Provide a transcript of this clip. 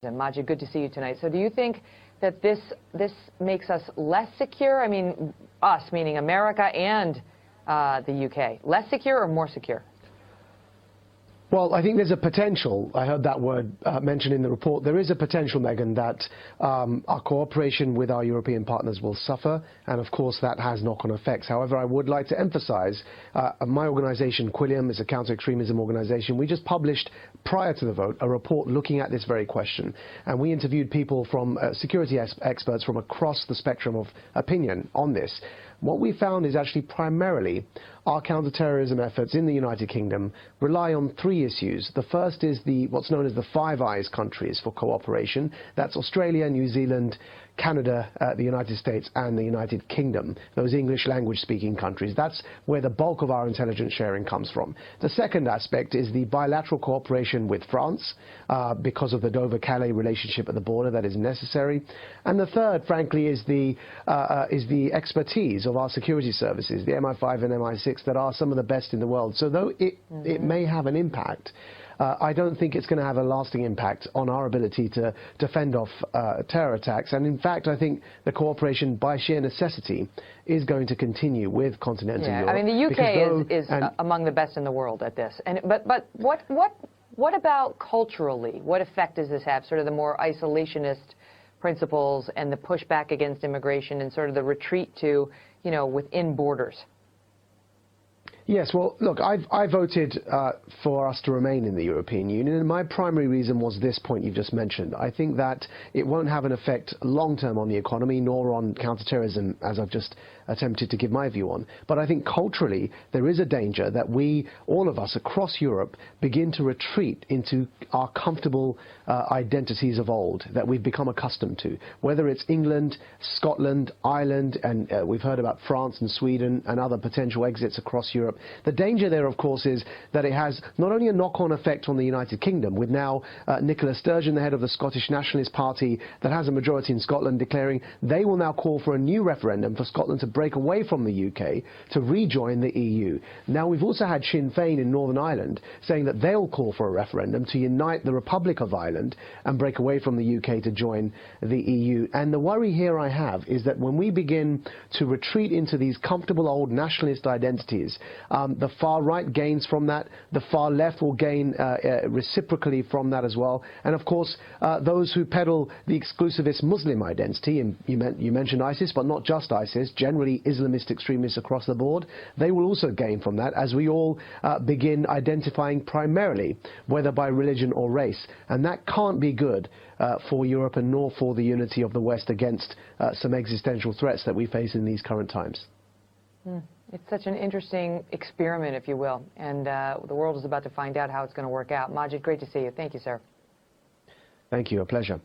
And Maajid, good to see you tonight. So do you think that this makes us less secure? I mean, us, meaning America and the UK. Less secure or more secure? Well, I think there's a potential. I heard that word mentioned in the report. There is a potential, Megyn, that our cooperation with our European partners will suffer, and of course that has knock-on effects. However, I would like to emphasize my organization, Quilliam, is a counter-extremism organization. We just published, prior to the vote, a report looking at this very question, and we interviewed people from security experts from across the spectrum of opinion on this. What we found is actually primarily our counter-terrorism efforts in the United Kingdom rely on three issues. The first is what's known as the Five Eyes countries for cooperation. That's Australia, New Zealand, Canada, the United States and the United Kingdom, those English language speaking countries. That's where the bulk of our intelligence sharing comes from. The second aspect is the bilateral cooperation with France because of the Dover-Calais relationship at the border that is necessary. And the third, frankly, is the expertise of our security services, the MI5 and MI6, that are some of the best in the world. So though it may have an impact, I don't think it's going to have a lasting impact on our ability to fend off terror attacks. And in fact, I think the cooperation, by sheer necessity, is going to continue with continental Europe. I mean, the UK is among the best in the world at this. But what about culturally? What effect does this have? Sort of the more isolationist principles and the pushback against immigration and sort of the retreat to, you know, within borders. Yes, well, look, I voted for us to remain in the European Union, and my primary reason was this point you've just mentioned. I think that it won't have an effect long-term on the economy, nor on counter-terrorism, as I've just attempted to give my view on. But I think culturally, there is a danger that we, all of us across Europe, begin to retreat into our comfortable identities of old that we've become accustomed to, whether it's England, Scotland, Ireland, and we've heard about France and Sweden and other potential exits across Europe. The danger there, of course, is that it has not only a knock-on effect on the United Kingdom, with now Nicola Sturgeon, the head of the Scottish Nationalist Party that has a majority in Scotland, declaring they will now call for a new referendum for Scotland to break away from the UK to rejoin the EU. Now, we've also had Sinn Féin in Northern Ireland saying that they'll call for a referendum to unite the Republic of Ireland and break away from the UK to join the EU. And the worry here I have is that when we begin to retreat into these comfortable old nationalist identities, the far right gains from that, the far left will gain reciprocally from that as well, and of course those who peddle the exclusivist Muslim identity, and you mentioned ISIS, but not just ISIS, generally Islamist extremists across the board, they will also gain from that as we all begin identifying primarily whether by religion or race, and that can't be good for Europe and nor for the unity of the West against some existential threats that we face in these current times. It's such an interesting experiment, if you will, and the world is about to find out how it's going to work out. Maajid, great to see you. Thank you, sir. Thank you. A pleasure.